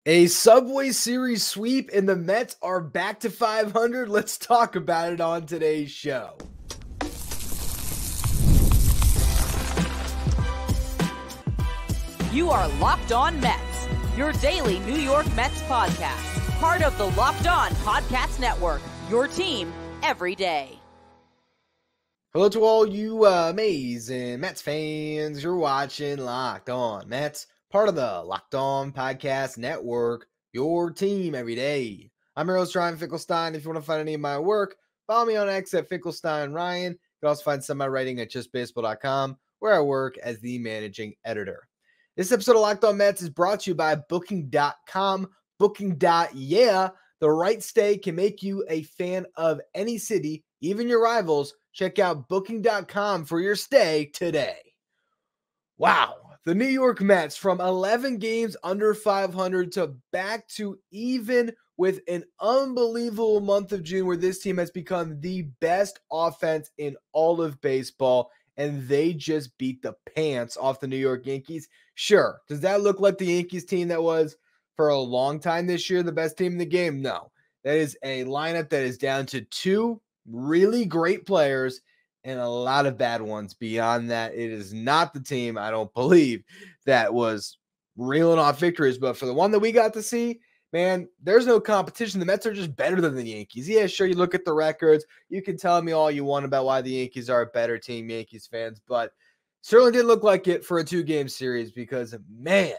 A Subway Series sweep and the Mets are back to 500. Let's talk about it on today's show. You are Locked On Mets, your daily New York Mets podcast. Part of the Locked On Podcast Network, your team every day. Hello to all you amazing Mets fans. You're watching Locked On Mets, part of the Locked On Podcast Network, your team every day. I'm your host, Ryan Finkelstein. If you want to find any of my work, follow me on X at Finkelstein Ryan. You can also find some of my writing at justbaseball.com, where I work as the managing editor. This episode of Locked On Mets is brought to you by Booking.com. Booking.yeah, the right stay can make you a fan of any city, even your rivals. Check out Booking.com for your stay today. Wow, the New York Mets from 11 games under 500 to back to even with an unbelievable month of June where this team has become the best offense in all of baseball, and they just beat the pants off the New York Yankees. Sure, does that look like the Yankees team that was for a long time this year the best team in the game? No, that is a lineup that is down to two really great players and a lot of bad ones. Beyond that, it is not the team, I don't believe, that was reeling off victories. But for the one that we got to see, man, there's no competition. The Mets are just better than the Yankees. Yeah, sure, you look at the records. You can tell me all you want about why the Yankees are a better team, Yankees fans, but certainly didn't look like it for a two-game series because, man,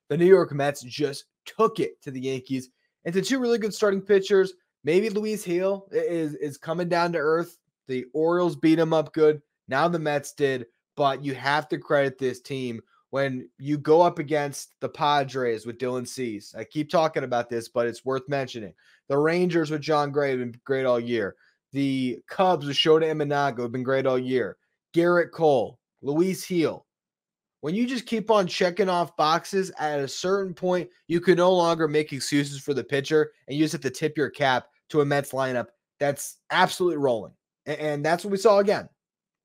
the New York Mets just took it to the Yankees and to two really good starting pitchers. Maybe Luis Gil is coming down to earth. The Orioles beat him up good. Now the Mets did, but you have to credit this team when you go up against the Padres with Dylan Cease. I keep talking about this, but it's worth mentioning. The Rangers with John Gray have been great all year. The Cubs with Shota Imanaga have been great all year. Garrett Cole, Luis Gil. When you just keep on checking off boxes, at a certain point, you can no longer make excuses for the pitcher, and you just have to tip your cap to a Mets lineup that's absolutely rolling. And that's what we saw again.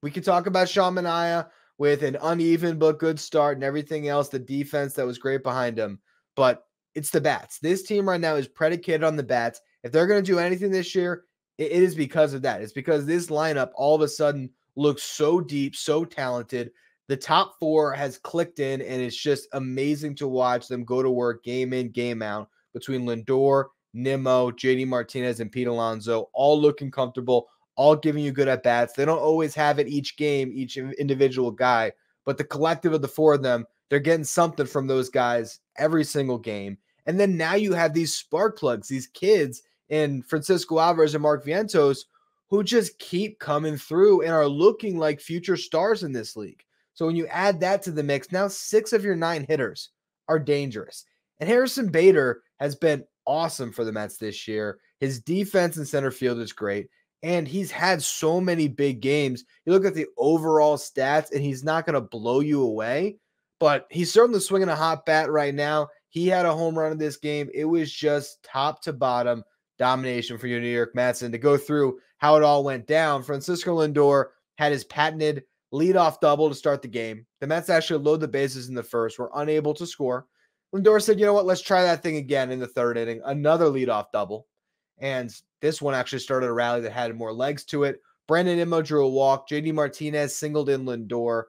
We could talk about Sean Manaea with an uneven but good start and everything else, the defense that was great behind him. But it's the bats. This team right now is predicated on the bats. If they're going to do anything this year, it is because of that. It's because this lineup all of a sudden looks so deep, so talented. The top four has clicked in, and it's just amazing to watch them go to work game in, game out between Lindor, Nimmo, JD Martinez, and Pete Alonso, all looking comfortable, all giving you good at-bats. They don't always have it each game, each individual guy, but the collective of the four of them, they're getting something from those guys every single game. And then now you have these spark plugs, these kids in Francisco Alvarez and Mark Vientos who just keep coming through and are looking like future stars in this league. So when you add that to the mix, now 6 of your 9 hitters are dangerous. And Harrison Bader has been awesome for the Mets this year. His defense in center field is great. And he's had so many big games. You look at the overall stats, and he's not going to blow you away. But he's certainly swinging a hot bat right now. He had a home run in this game. It was just top to bottom domination for your New York Mets. And to go through how it all went down, Francisco Lindor had his patented leadoff double to start the game. The Mets actually load the bases in the first, were unable to score. Lindor said, you know what, let's try that thing again in the third inning. Another leadoff double. And this one actually started a rally that had more legs to it. Brandon Nimmo drew a walk. JD Martinez singled in Lindor.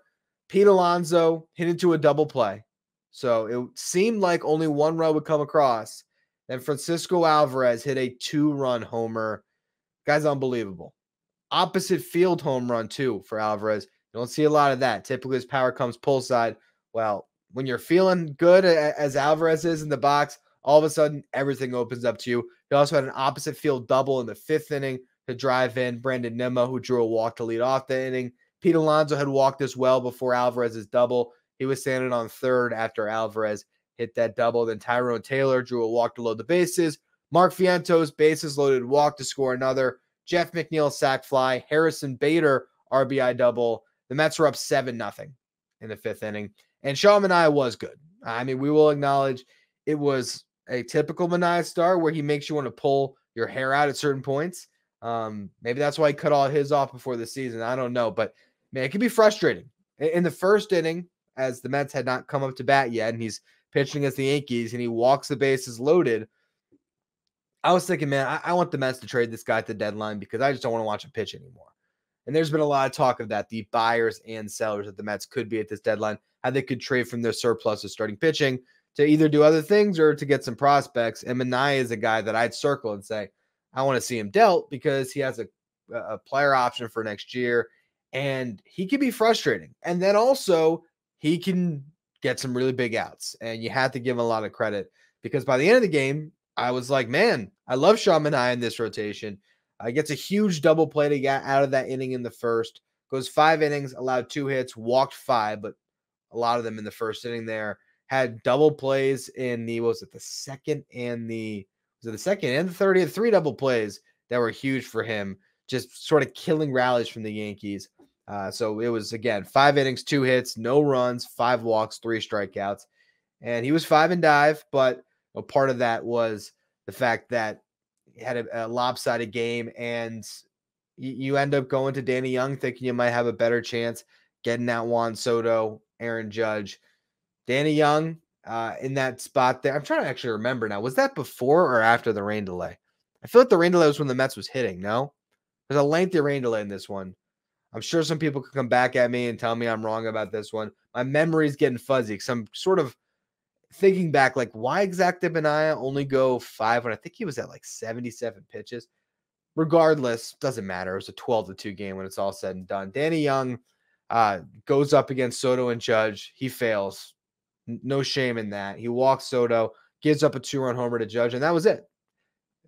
Pete Alonso hit into a double play. So it seemed like only one run would come across. Then Francisco Alvarez hit a 2-run homer. Guy's unbelievable. Opposite field home run, too, for Alvarez. You don't see a lot of that. Typically, his power comes pull side. Well, when you're feeling good as Alvarez is in the box, all of a sudden, everything opens up to you. He also had an opposite field double in the 5th inning to drive in Brandon Nimmo, who drew a walk to lead off the inning. Pete Alonso had walked as well before Alvarez's double. He was standing on third after Alvarez hit that double. Then Tyron Taylor drew a walk to load the bases. Mark Vientos, bases loaded, walk to score another. Jeff McNeil, sac fly. Harrison Bader, RBI double. The Mets were up 7-0 in the 5th inning. And Sean Manaea was good. I mean, we will acknowledge it was a typical Manaea start where he makes you want to pull your hair out at certain points. Maybe that's why he cut all his off before the season. I don't know. But, man, it can be frustrating. In the first inning, as the Mets had not come up to bat yet, and he's pitching against the Yankees, and he walks the bases loaded. I was thinking, man, I want the Mets to trade this guy at the deadline because I just don't want to watch him pitch anymore. And there's been a lot of talk of that, the buyers and sellers that the Mets could be at this deadline, how they could trade from their surplus of starting pitching to either do other things or to get some prospects. And Minaya is a guy that I'd circle and say, I want to see him dealt because he has a player option for next year, and he can be frustrating. And then also he can get some really big outs, and you have to give him a lot of credit because by the end of the game, I was like, man, I love Sean Minaya in this rotation. Gets a huge double play to get out of that inning in the first. Goes 5 innings, allowed 2 hits, walked 5, but a lot of them in the first inning there. Had double plays in the, what was it, the second and the second and the third? He had 3 double plays that were huge for him, just sort of killing rallies from the Yankees. So it was, again, 5 innings, 2 hits, no runs, 5 walks, 3 strikeouts. And he was 5 and dive, but part of that was the fact that he had a lopsided game, and you end up going to Danny Young thinking you might have a better chance getting out Juan Soto, Aaron Judge. Danny Young in that spot there. I'm trying to actually remember now. Was that before or after the rain delay? I feel like the rain delay was when the Mets was hitting, no? There's a lengthy rain delay in this one. I'm sure some people could come back at me and tell me I'm wrong about this one. My memory's getting fuzzy because I'm sort of thinking back, like, why exactly did Minaya only go 5 when I think he was at like 77 pitches? Regardless, doesn't matter. It was a 12-2 game when it's all said and done. Danny Young goes up against Soto and Judge. He fails. No shame in that. He walks Soto, gives up a 2-run homer to Judge, and that was it.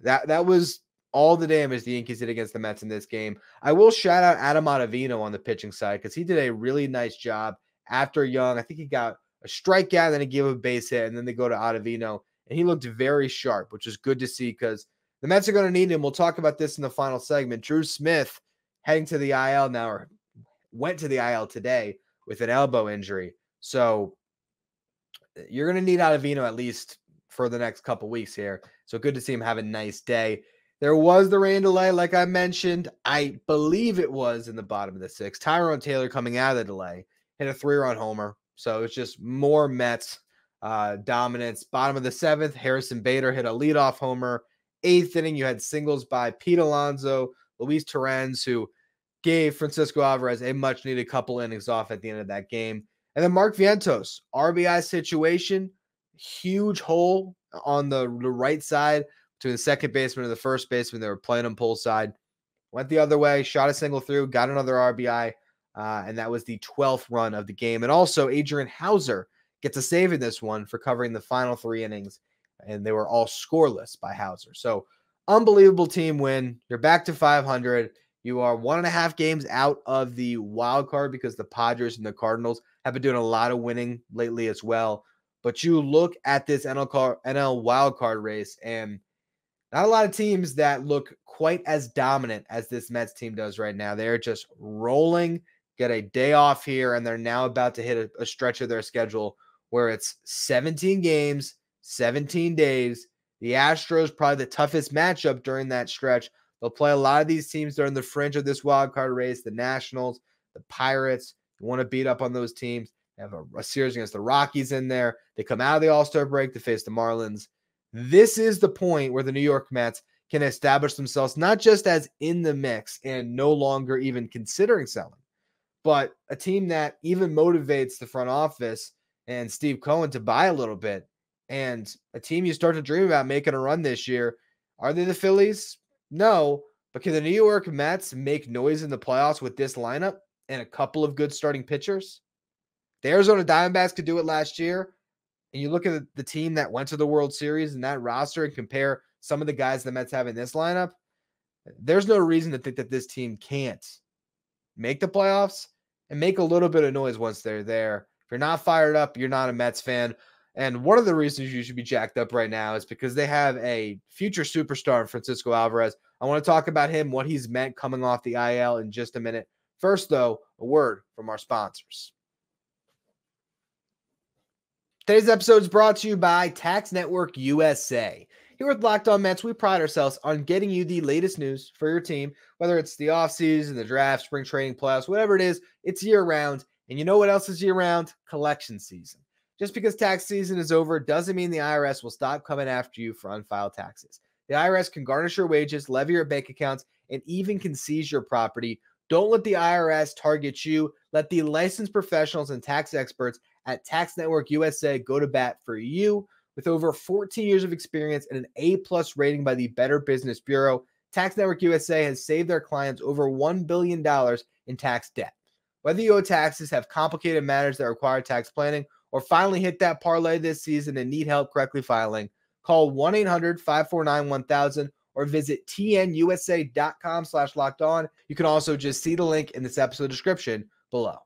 That was all the damage the Yankees did against the Mets in this game. I will shout out Adam Ottavino on the pitching side because he did a really nice job after Young. I think he got a strikeout, then he gave a base hit, and then they go to Ottavino, and he looked very sharp, which is good to see because the Mets are going to need him. We'll talk about this in the final segment. Drew Smith heading to the IL now, or went to the IL today with an elbow injury. So you're going to need Ottavino at least for the next couple weeks here. So good to see him have a nice day. There was the rain delay, like I mentioned. I believe it was in the bottom of the 6th. Tyron Taylor coming out of the delay hit a 3-run homer. So it's just more Mets dominance. Bottom of the 7th, Harrison Bader hit a leadoff homer. 8th inning, you had singles by Pete Alonso, Luis Torrens, who gave Francisco Alvarez a much-needed couple innings off at the end of that game. And then Mark Vientos, RBI situation, huge hole on the right side between the second baseman and the first baseman. They were playing him pull side. Went the other way, shot a single through, got another RBI. And that was the 12th run of the game. And also, Adrian Hauser gets a save in this one for covering the final 3 innings. And they were all scoreless by Hauser. So, unbelievable team win. You're back to 500. You are 1.5 games out of the wild card because the Padres and the Cardinals have been doing a lot of winning lately as well. But you look at this NL wild card race, and not a lot of teams that look quite as dominant as this Mets team does right now. They're just rolling. Get a day off here, and they're now about to hit a stretch of their schedule where it's 17 games, 17 days. The Astros, probably the toughest matchup during that stretch. They'll play a lot of these teams during the fringe of this wild card race. The Nationals, the Pirates. You want to beat up on those teams. They have a series against the Rockies in there. They come out of the All-Star break to face the Marlins. This is the point where the New York Mets can establish themselves not just as in the mix and no longer even considering selling, but a team that even motivates the front office and Steve Cohen to buy a little bit, and a team you start to dream about making a run this year. Are they the Phillies? No, but can the New York Mets make noise in the playoffs with this lineup and a couple of good starting pitchers? The Arizona Diamondbacks could do it last year, and you look at the team that went to the World Series and that roster and compare some of the guys the Mets have in this lineup, there's no reason to think that this team can't make the playoffs and make a little bit of noise once they're there. If you're not fired up, you're not a Mets fan. And one of the reasons you should be jacked up right now is because they have a future superstar in Francisco Alvarez. I want to talk about him, what he's meant coming off the IL in just a minute. First, though, a word from our sponsors. Today's episode is brought to you by Tax Network USA. Here with Locked On Mets, we pride ourselves on getting you the latest news for your team, whether it's the offseason, the draft, spring training, playoffs, whatever it is, it's year-round. And you know what else is year-round? Collection season. Just because tax season is over doesn't mean the IRS will stop coming after you for unfiled taxes. The IRS can garnish your wages, levy your bank accounts, and even can seize your property. Don't let the IRS target you. Let the licensed professionals and tax experts at Tax Network USA go to bat for you. With over 14 years of experience and an A+ rating by the Better Business Bureau, Tax Network USA has saved their clients over $1 billion in tax debt. Whether you owe taxes, have complicated matters that require tax planning, or finally hit that parlay this season and need help correctly filing, call 1-800-549-1000 or visit tnusa.com/lockedon. You can also just see the link in this episode description below.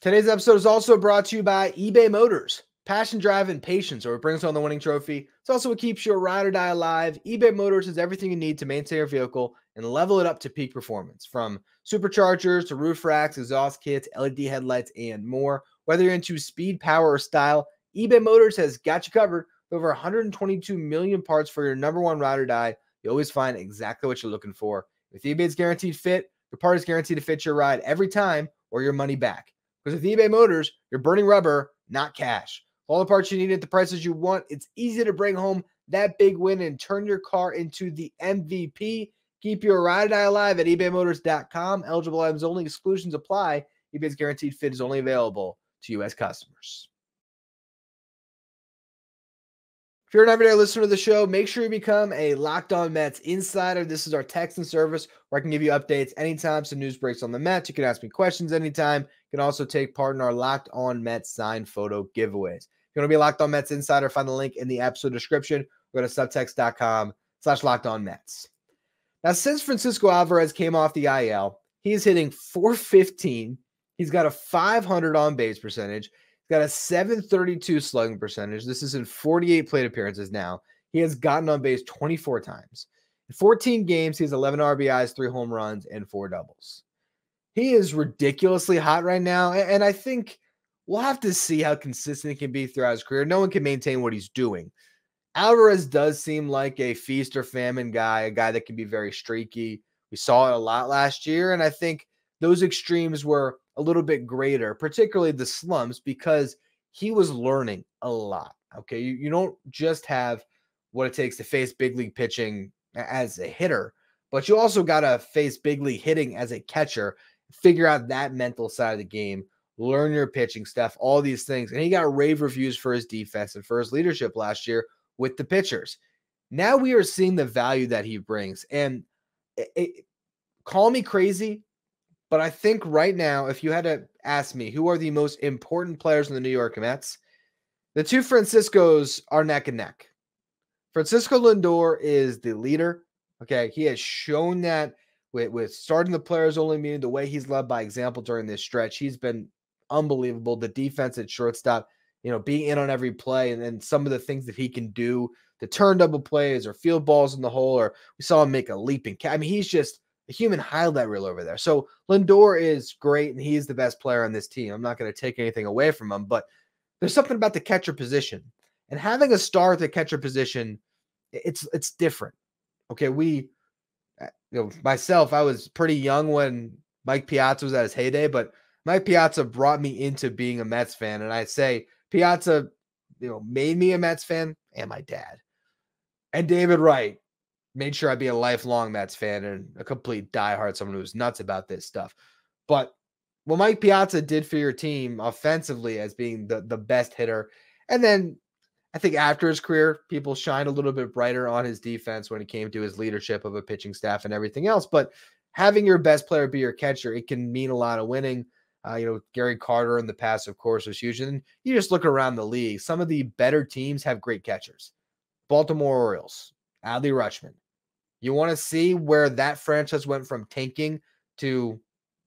Today's episode is also brought to you by eBay Motors. Passion, drive, and patience are what brings home the winning trophy. It's also what keeps your ride or die alive. eBay Motors has everything you need to maintain your vehicle and level it up to peak performance. From superchargers to roof racks, exhaust kits, LED headlights, and more. Whether you're into speed, power, or style, eBay Motors has got you covered. With over 122 million parts for your number one ride or die, you always find exactly what you're looking for. With eBay's guaranteed fit, your part is guaranteed to fit your ride every time or your money back. Because with eBay Motors, you're burning rubber, not cash. All the parts you need at the prices you want, it's easy to bring home that big win and turn your car into the MVP. Keep your ride or die alive at ebaymotors.com. Eligible items only. Exclusions apply. eBay's guaranteed fit is only available to U.S. customers. If you're an everyday listener to the show, make sure you become a Locked On Mets insider. This is our texting service where I can give you updates anytime some news breaks on the Mets. You can ask me questions anytime. You can also take part in our Locked On Mets signed photo giveaways. If you want to be a Locked On Mets insider, find the link in the episode description. Go to subtext.com/LockedOnMets. Now, since Francisco Alvarez came off the IL, he's hitting .415. He's got a .500 on-base percentage. Got a .732 slugging percentage. This is in 48 plate appearances now. He has gotten on base 24 times. In 14 games, he has 11 RBIs, 3 home runs, and 4 doubles. He is ridiculously hot right now, and I think we'll have to see how consistent he can be throughout his career. No one can maintain what he's doing. Alvarez does seem like a feast or famine guy, a guy that can be very streaky. We saw it a lot last year, and I think those extremes were a little bit greater, particularly the slumps, because he was learning a lot. Okay, you don't just have what it takes to face big league pitching as a hitter, but you also got to face big league hitting as a catcher, figure out that mental side of the game, learn your pitching stuff, all these things. And he got rave reviews for his defense and for his leadership last year with the pitchers. Now we are seeing the value that he brings. And call me crazy, but I think right now, if you had to ask me who are the most important players in the New York Mets, the two Franciscos are neck and neck. Francisco Lindor is the leader. Okay, he has shown that with starting the players only meeting, the way he's led by example during this stretch, he's been unbelievable. The defense at shortstop, being in on every play, and then some of the things that he can do, the turn double plays or field balls in the hole, or we saw him make a leaping catch. I mean, he's just a human highlight reel over there. So Lindor is great, and he's the best player on this team. I'm not going to take anything away from him, but there's something about the catcher position. And having a star at the catcher position, it's different. Okay, myself, I was pretty young when Mike Piazza was at his heyday, but Mike Piazza brought me into being a Mets fan. And I say Piazza, made me a Mets fan, and my dad. And David Wright made sure I'd be a lifelong Mets fan and a complete diehard, someone who was nuts about this stuff. But what Mike Piazza did for your team offensively as being the best hitter, and then I think after his career, people shined a little bit brighter on his defense when it came to his leadership of a pitching staff and everything else. But having your best player be your catcher, it can mean a lot of winning. Gary Carter in the past, of course, was huge. And you just look around the league, some of the better teams have great catchers. Baltimore Orioles, Adley Rutschman. You want to see where that franchise went from tanking to,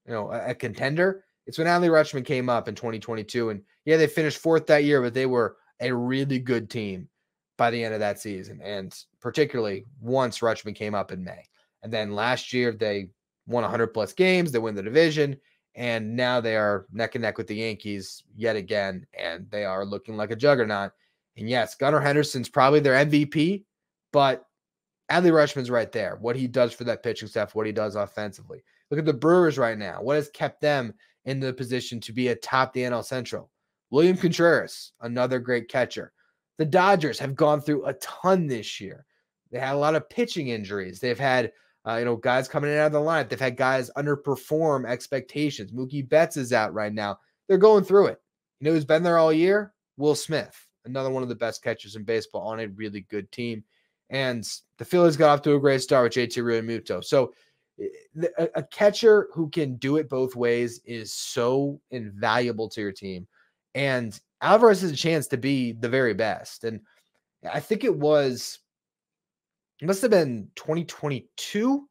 a contender? It's when Adley Rutschman came up in 2022. And yeah, they finished 4th that year, but they were a really good team by the end of that season. And particularly once Rutschman came up in May. And then last year they won 100+ games. They win the division. And now they are neck and neck with the Yankees yet again. And they are looking like a juggernaut. And yes, Gunnar Henderson's probably their MVP, but Adley Rutschman's right there. What he does for that pitching staff, what he does offensively. Look at the Brewers right now. What has kept them in the position to be atop the NL Central. William Contreras, another great catcher. The Dodgers have gone through a ton this year. They had a lot of pitching injuries. They've had guys coming in and out of the lineup. They've had guys underperform expectations. Mookie Betts is out right now. They're going through it. You know who's been there all year? Will Smith, another one of the best catchers in baseball on a really good team. And the Phillies got off to a great start with JT Realmuto. So a catcher who can do it both ways is so invaluable to your team. And Alvarez has a chance to be the very best. And I think it must have been 2022.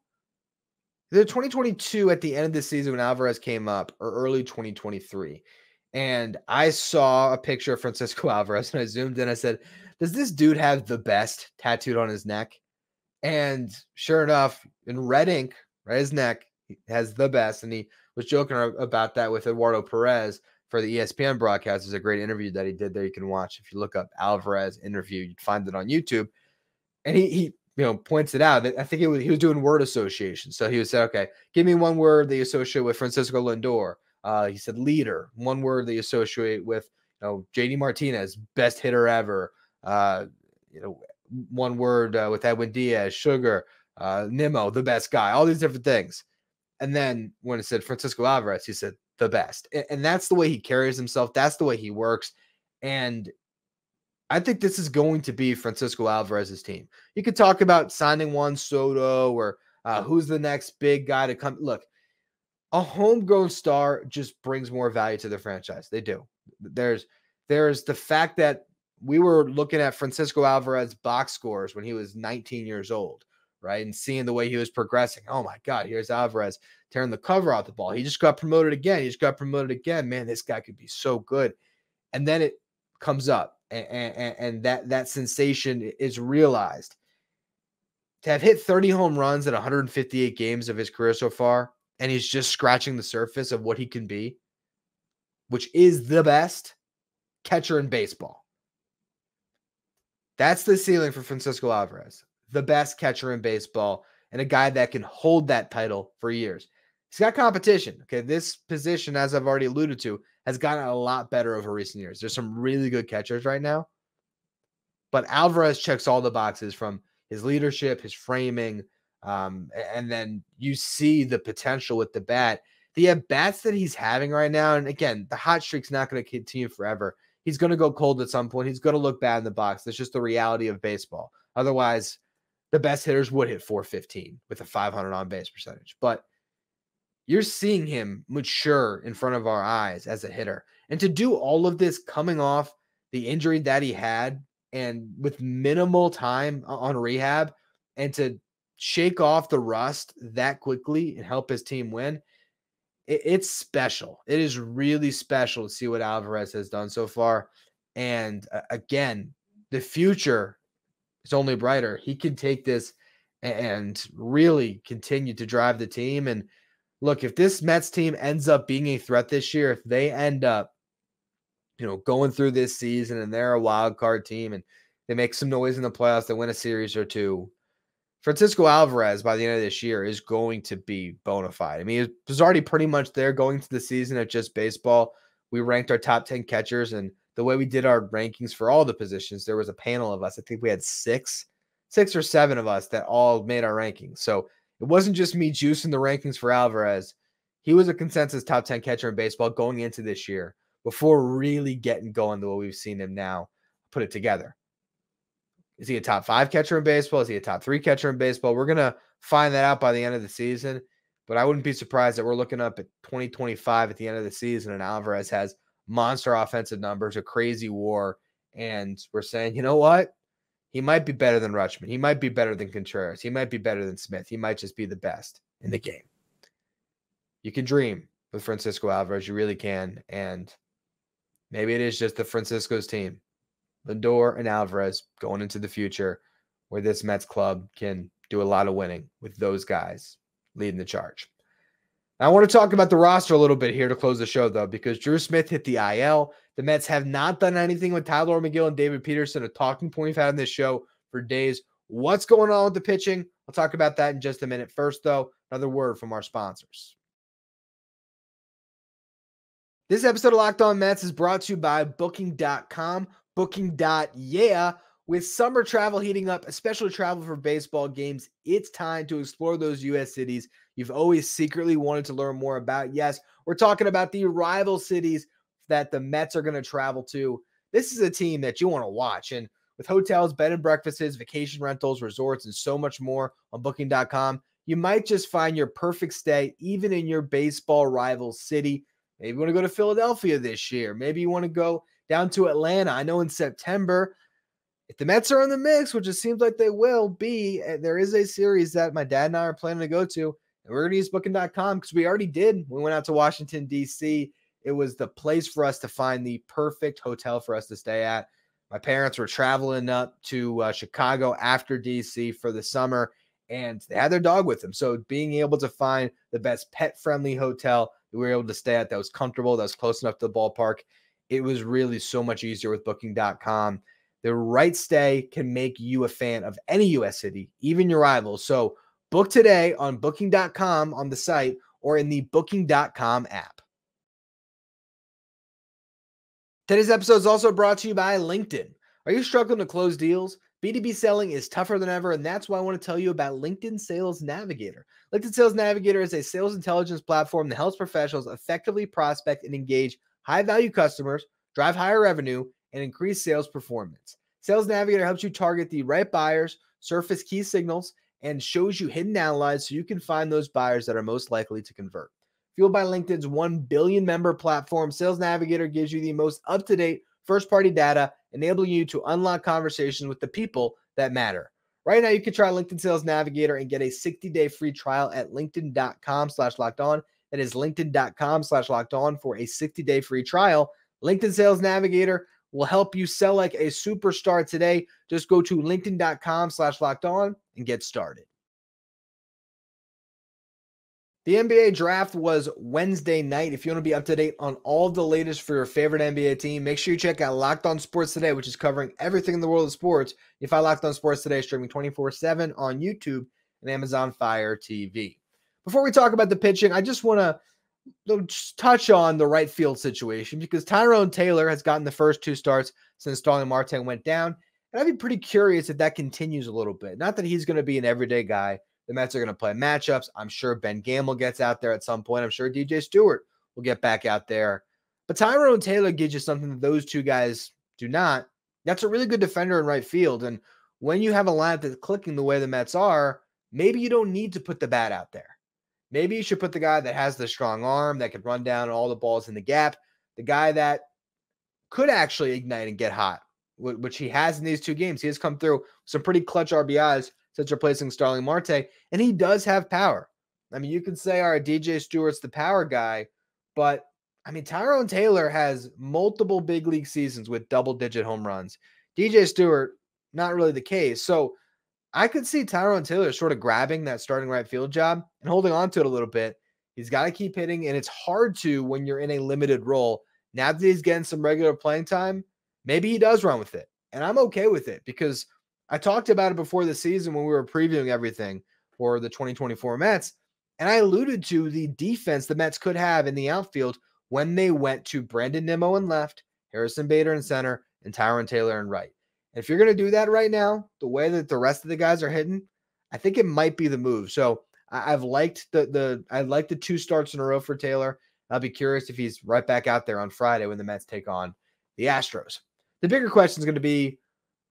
The 2022 at the end of the season when Alvarez came up, or early 2023. And I saw a picture of Francisco Alvarez and I zoomed in. I said, does this dude have the best tattooed on his neck? And sure enough, in red ink, right, his neck, he has the best. And he was joking about that with Eduardo Perez for the ESPN broadcast. There's a great interview that he did there. You can watch if you look up Alvarez interview. You'd find it on YouTube. And he points it out. I think he was doing word association. So he would say, okay, give me one word that you associate with Francisco Lindor. He said leader. One word that you associate with JD Martinez, best hitter ever. One word with Edwin Diaz, sugar, Nimmo, the best guy, all these different things. And then when it said Francisco Alvarez, he said the best. And that's the way he carries himself. That's the way he works. And I think this is going to be Francisco Alvarez's team. You could talk about signing Juan Soto or who's the next big guy to come. Look, a homegrown star just brings more value to the franchise. They do. There's the fact that we were looking at Francisco Alvarez box scores when he was 19 years old, right? And seeing the way he was progressing. Oh my God, here's Alvarez tearing the cover off the ball. He just got promoted again. Man, this guy could be so good. And then it comes up and that sensation is realized. To have hit 30 home runs in 158 games of his career so far, and he's just scratching the surface of what he can be, which is the best catcher in baseball. That's the ceiling for Francisco Alvarez, the best catcher in baseball, and a guy that can hold that title for years. He's got competition. Okay, this position, as I've already alluded to, has gotten a lot better over recent years. There's some really good catchers right now, but Alvarez checks all the boxes from his leadership, his framing, and then you see the potential with the bat. The at-bats that he's having right now, and again, the hot streak's not going to continue forever. He's going to go cold at some point. He's going to look bad in the box. That's just the reality of baseball. Otherwise, the best hitters would hit 415 with a 500 on-base percentage. But you're seeing him mature in front of our eyes as a hitter. And to do all of this coming off the injury that he had and with minimal time on rehab, and to shake off the rust that quickly and help his team win, it's special. It is really special to see what Alvarez has done so far. And again, the future is only brighter. He can take this and really continue to drive the team. And look, if this Mets team ends up being a threat this year, if they end up, going through this season and they're a wild card team and they make some noise in the playoffs, they win a series or two, Francisco Alvarez by the end of this year is going to be bona fide. I mean, it was already pretty much there going to the season at Just Baseball. We ranked our top 10 catchers, and the way we did our rankings for all the positions, there was a panel of us. I think we had six or seven of us that all made our rankings. So it wasn't just me juicing the rankings for Alvarez. He was a consensus top 10 catcher in baseball going into this year before really getting going the way we've seen him now put it together. Is he a top 5 catcher in baseball? Is he a top 3 catcher in baseball? We're going to find that out by the end of the season, but I wouldn't be surprised that we're looking up at 2025 at the end of the season and Alvarez has monster offensive numbers, a crazy WAR, and we're saying, you know what? He might be better than Rutschman. He might be better than Contreras. He might be better than Smith. He might just be the best in the game. You can dream with Francisco Alvarez. You really can, and maybe it is just the Francisco's team. Lindor and Alvarez going into the future where this Mets club can do a lot of winning with those guys leading the charge. Now, I want to talk about the roster a little bit here to close the show, though, because Drew Smith hit the IL. The Mets have not done anything with Tyler McGill and David Peterson, a talking point we've had on this show for days. What's going on with the pitching? I'll talk about that in just a minute. First, though, another word from our sponsors. This episode of Locked On Mets is brought to you by Booking.com, Booking.yeah. With summer travel heating up, especially travel for baseball games, it's time to explore those U.S. cities you've always secretly wanted to learn more about. Yes, we're talking about the rival cities that the Mets are going to travel to. This is a team that you want to watch. And with hotels, bed and breakfasts, vacation rentals, resorts, and so much more on Booking.com, you might just find your perfect stay even in your baseball rival city. Maybe you want to go to Philadelphia this year. Maybe you want to go down to Atlanta. I know in September, if the Mets are in the mix, which it seems like they will be, there is a series that my dad and I are planning to go to, and we're going to use Booking.com because we already did. We went out to Washington, D.C. It was the place for us to find the perfect hotel for us to stay at. My parents were traveling up to Chicago after D.C. for the summer, and they had their dog with them. So being able to find the best pet-friendly hotel that we were able to stay at that was comfortable, that was close enough to the ballpark, it was really so much easier with Booking.com. The right stay can make you a fan of any U.S. city, even your rivals. So book today on Booking.com on the site or in the Booking.com app. Today's episode is also brought to you by LinkedIn. Are you struggling to close deals? B2B selling is tougher than ever, and that's why I want to tell you about LinkedIn Sales Navigator. LinkedIn Sales Navigator is a sales intelligence platform that helps professionals effectively prospect and engage high-value customers, drive higher revenue, and increase sales performance. Sales Navigator helps you target the right buyers, surface key signals, and shows you hidden allies so you can find those buyers that are most likely to convert. Fueled by LinkedIn's 1 billion member platform, Sales Navigator gives you the most up-to-date first-party data, enabling you to unlock conversations with the people that matter. Right now, you can try LinkedIn Sales Navigator and get a 60-day free trial at linkedin.com/lockedon. That is linkedin.com/lockedon for a 60-day free trial. LinkedIn Sales Navigator will help you sell like a superstar today. Just go to linkedin.com/lockedon and get started. The NBA draft was Wednesday night. If you want to be up to date on all the latest for your favorite NBA team, make sure you check out Locked On Sports Today, which is covering everything in the world of sports. You find Locked On Sports Today streaming 24/7 on YouTube and Amazon Fire TV. Before we talk about the pitching, I just want to touch on the right field situation because Tyron Taylor has gotten the first 2 starts since Starling Marte went down. And I'd be pretty curious if that continues a little bit. Not that he's going to be an everyday guy. The Mets are going to play matchups. I'm sure Ben Gamble gets out there at some point. I'm sure DJ Stewart will get back out there. But Tyron Taylor gives you something that those 2 guys do not. That's a really good defender in right field. And when you have a lineup that's clicking the way the Mets are, maybe you don't need to put the bat out there. Maybe you should put the guy that has the strong arm, that could run down all the balls in the gap, the guy that could actually ignite and get hot, which he has in these 2 games. He has come through some pretty clutch RBIs since replacing Starling Marte, and he does have power. I mean, you can say, all right, DJ Stewart's the power guy, but, I mean, Tyron Taylor has multiple big league seasons with double-digit home runs. DJ Stewart, not really the case. So I could see Tyron Taylor sort of grabbing that starting right field job and holding on to it a little bit. He's got to keep hitting, and it's hard to when you're in a limited role. Now that he's getting some regular playing time, maybe he does run with it, and I'm okay with it because I talked about it before the season when we were previewing everything for the 2024 Mets, and I alluded to the defense the Mets could have in the outfield when they went to Brandon Nimmo in left, Harrison Bader in center, and Tyron Taylor in right. And if you're going to do that right now, the way that the rest of the guys are hitting, I think it might be the move. So I've liked the 2 starts in a row for Taylor. I'll be curious if he's right back out there on Friday when the Mets take on the Astros. The bigger question is going to be,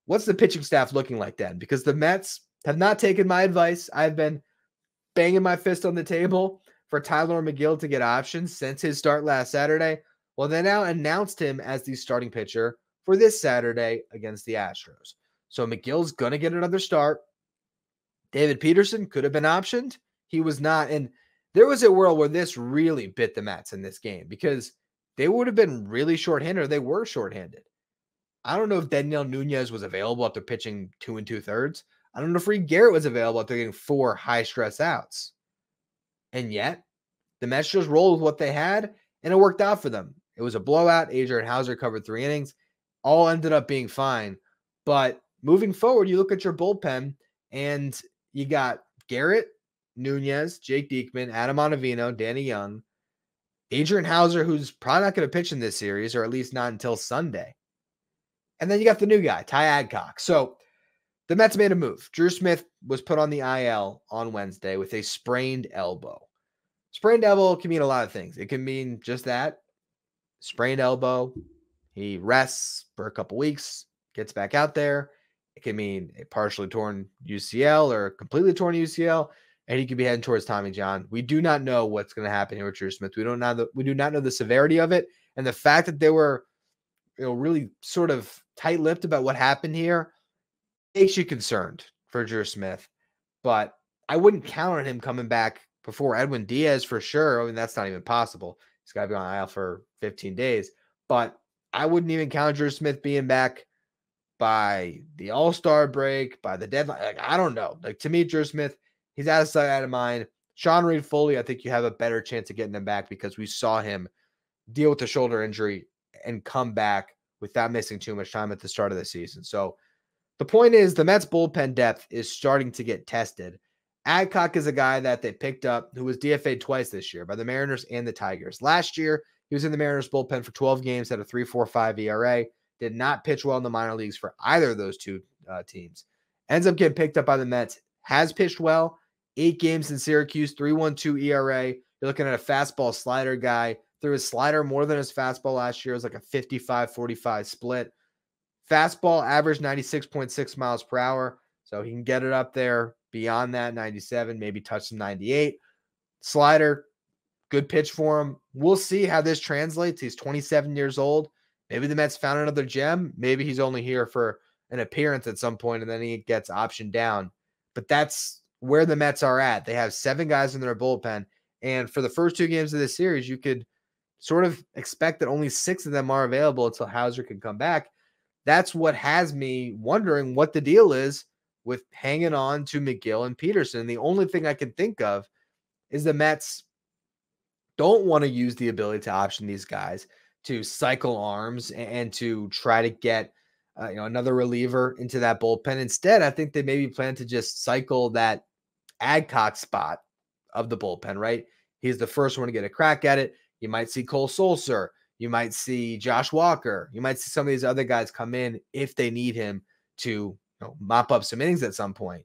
what's the pitching staff looking like then? Because the Mets have not taken my advice. I've been banging my fist on the table for Tyler McGill to get options since his start last Saturday. Well, they now announced him as the starting pitcher for this Saturday against the Astros. So McGill's going to get another start. David Peterson could have been optioned. He was not. And there was a world where this really bit the Mets in this game because they would have been really shorthanded, or they were shorthanded. I don't know if Daniel Nunez was available after pitching 2 2/3. I don't know if Reed Garrett was available after getting 4 high-stress outs. And yet, the Mets just rolled with what they had, and it worked out for them. It was a blowout. Adrian Hauser covered 3 innings. All ended up being fine. But moving forward, you look at your bullpen, and you got Garrett, Nunez, Jake Diekman, Adam Ottavino, Danny Young. Adrian Hauser, who's probably not going to pitch in this series, or at least not until Sunday. And then you got the new guy, Ty Adcock. So the Mets made a move. Drew Smith was put on the IL on Wednesday with a sprained elbow. Sprained elbow can mean a lot of things. It can mean just that, sprained elbow. He rests for a couple weeks, gets back out there. It can mean a partially torn UCL or a completely torn UCL, and he could be heading towards Tommy John. We do not know what's going to happen here with Drew Smith. We do not know the severity of it, and the fact that they were, really sort of tight-lipped about what happened here makes you concerned for Drew Smith. But I wouldn't count on him coming back before Edwin Diaz for sure. I mean, that's not even possible. He's got to be on IL for 15 days. But I wouldn't even count Drew Smith being back by the All-Star break, by the deadline. Like, I don't know. Like, to me, Drew Smith, he's out of sight, out of mind. Sean Reed Foley, I think you have a better chance of getting him back because we saw him deal with the shoulder injury and come back without missing too much time at the start of the season. So the point is the Mets bullpen depth is starting to get tested. Adcock is a guy that they picked up who was DFA'd twice this year by the Mariners and the Tigers. Last year, he was in the Mariners bullpen for 12 games, had a 3.45 ERA, did not pitch well in the minor leagues for either of those two teams. Ends up getting picked up by the Mets, has pitched well, 8 games in Syracuse, 3.12 ERA. You're looking at a fastball slider guy. Threw his slider more than his fastball last year. It was like a 55-45 split. Fastball averaged 96.6 miles per hour. So he can get it up there beyond that, 97, maybe touch some 98. Slider, good pitch for him. We'll see how this translates. He's 27 years old. Maybe the Mets found another gem. Maybe he's only here for an appearance at some point and then he gets optioned down. But that's where the Mets are at. They have 7 guys in their bullpen. And for the first 2 games of this series, you could sort of expect that only 6 of them are available until Hauser can come back. That's what has me wondering what the deal is with hanging on to McGill and Peterson. The only thing I can think of is the Mets don't want to use the ability to option these guys to cycle arms and to try to get another reliever into that bullpen. Instead, I think they maybe plan to just cycle that Adcock spot of the bullpen, right? He's the first one to get a crack at it. You might see Cole Sulser. You might see Josh Walker. You might see some of these other guys come in if they need him to mop up some innings at some point.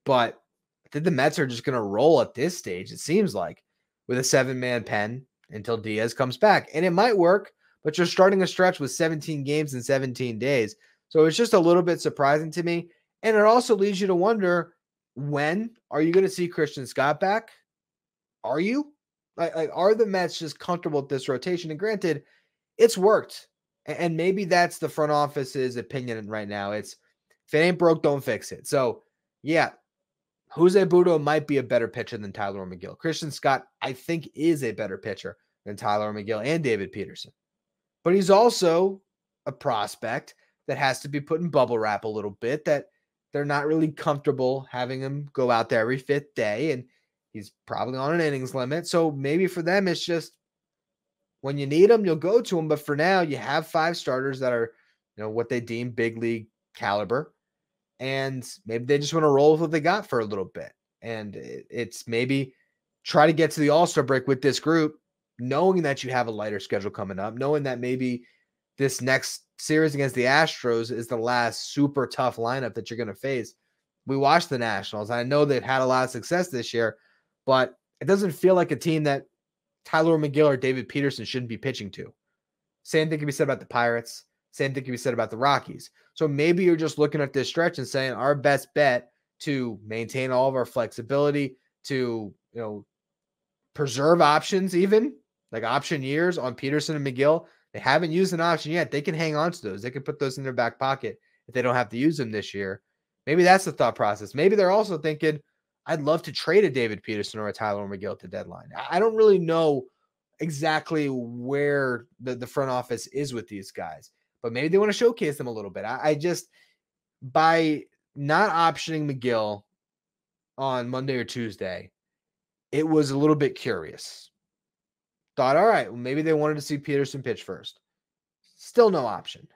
But I think the Mets are just going to roll at this stage, it seems like, with a 7-man pen until Diaz comes back. And it might work, but you're starting a stretch with 17 games in 17 days. So it's just a little bit surprising to me. And it also leads you to wonder, when are you going to see Christian Scott back? Are you? Like, are the Mets just comfortable with this rotation? And granted, it's worked. And maybe that's the front office's opinion right now. It's, if it ain't broke, don't fix it. So, yeah, Jose Butto might be a better pitcher than Tyler McGill. Christian Scott, I think, is a better pitcher than Tyler McGill and David Peterson. But he's also a prospect that has to be put in bubble wrap a little bit, that they're not really comfortable having him go out there every 5th day. And he's probably on an innings limit. So maybe for them, it's just when you need him, you'll go to him. But for now, you have 5 starters that are, what they deem big league caliber. And maybe they just want to roll with what they got for a little bit. And it's maybe try to get to the All-Star break with this group, knowing that you have a lighter schedule coming up, knowing that maybe this next series against the Astros is the last super tough lineup that you're going to face. We watched the Nationals. I know they've had a lot of success this year, but it doesn't feel like a team that Tyler McGill or David Peterson shouldn't be pitching to. Same thing can be said about the Pirates. Same thing can be said about the Rockies. So maybe you're just looking at this stretch and saying our best bet to maintain all of our flexibility, to preserve options, even like option years on Peterson and McGill. They haven't used an option yet. They can hang on to those. They can put those in their back pocket if they don't have to use them this year. Maybe that's the thought process. Maybe they're also thinking, I'd love to trade a David Peterson or a Tyler McGill at the deadline. I don't really know exactly where the front office is with these guys, but maybe they want to showcase them a little bit. I just, by not optioning McGill on Monday or Tuesday, it was a little bit curious. Thought, all right, well, maybe they wanted to see Peterson pitch first. Still no option.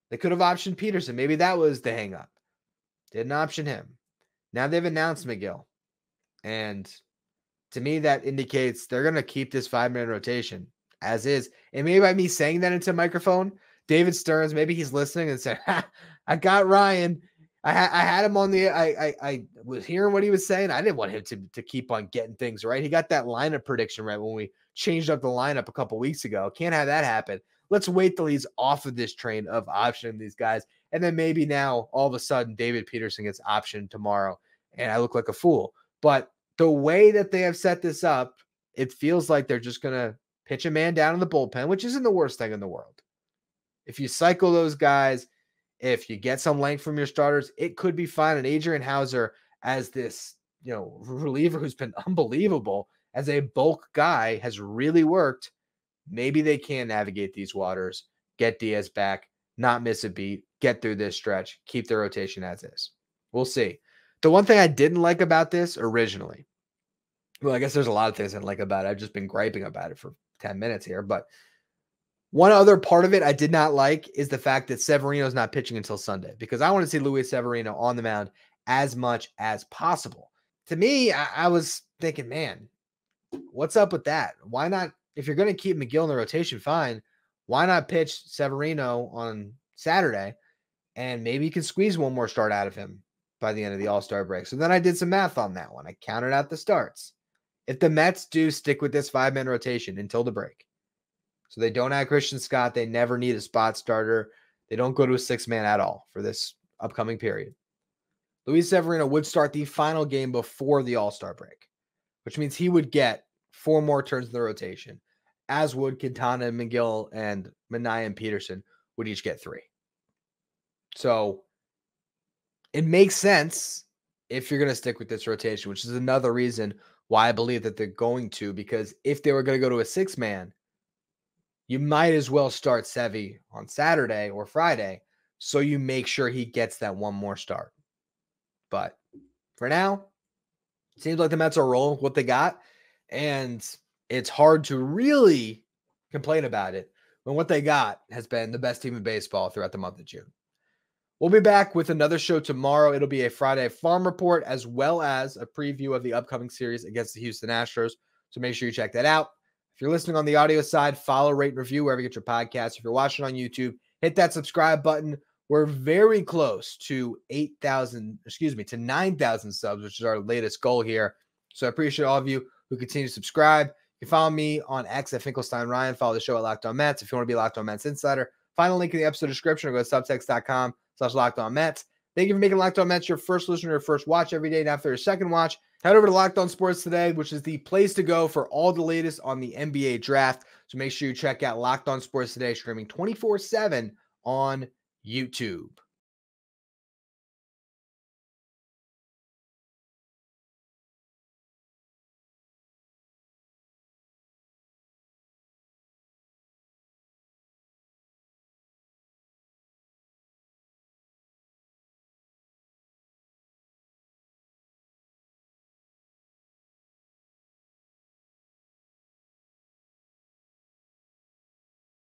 They could have optioned Peterson. Maybe that was the hang up. Didn't option him. Now they've announced McGill. And To me, that indicates they're going to keep this 5-man rotation as is. And maybe by me saying that into a microphone, David Stearns, maybe he's listening and said, I got Ryan. I had him on the, I was hearing what he was saying. I didn't want him to keep on getting things right. He got that lineup prediction right when we changed up the lineup a couple weeks ago. Can't have that happen. Let's wait till he's off of this train of optioning these guys. And then maybe now all of a sudden David Peterson gets optioned tomorrow and I look like a fool. But the way that they have set this up, it feels like they're just going to pitch a man down in the bullpen, which isn't the worst thing in the world. If you cycle those guys, if you get some length from your starters, it could be fine. And Adrian Hauser as this, reliever who's been unbelievable as a bulk guy has really worked. Maybe they can navigate these waters, get Diaz back, not miss a beat, get through this stretch, keep the rotation as is. We'll see. The one thing I didn't like about this originally, well, I guess there's a lot of things I didn't like about it. I've just been griping about it for 10 minutes here, but one other part of it I did not like is the fact that Severino's not pitching until Sunday because I want to see Luis Severino on the mound as much as possible. To me, I was thinking, man, what's up with that? Why not? If you're going to keep McGill in the rotation, fine. Why not pitch Severino on Saturday and maybe you can squeeze one more start out of him by the end of the All-Star break? So then I did some math on that one. I counted out the starts. If the Mets do stick with this 5-man rotation until the break, so they don't add Christian Scott. They never need a spot starter. They don't go to a 6-man at all for this upcoming period. Luis Severino would start the final game before the All-Star break, which means he would get 4 more turns in the rotation, as would Quintana, McGill, and Minaya and Peterson would each get 3. So it makes sense if you're going to stick with this rotation, which is another reason why I believe that they're going to, because if they were going to go to a 6-man, you might as well start Sevy on Saturday or Friday so you make sure he gets that one more start. But for now, it seems like the Mets are rolling with what they got, and it's hard to really complain about it when what they got has been the best team in baseball throughout the month of June. We'll be back with another show tomorrow. It'll be a Friday Farm Report as well as a preview of the upcoming series against the Houston Astros, so make sure you check that out. If you're listening on the audio side, follow, rate, and review wherever you get your podcasts. If you're watching on YouTube, hit that subscribe button. We're very close to 9,000 subs, which is our latest goal here. So I appreciate all of you who continue to subscribe. You can follow me on X at Finkelstein Ryan. Follow the show at Locked On Mets. If you want to be a Locked On Mets insider, find a link in the episode description or go to subtext.com/Locked On Mets. Thank you for making Locked On Mets your first listener, your first watch every day. Now for your second watch, head over to Locked On Sports Today, which is the place to go for all the latest on the NBA draft. So make sure you check out Locked On Sports Today, streaming 24/7 on YouTube.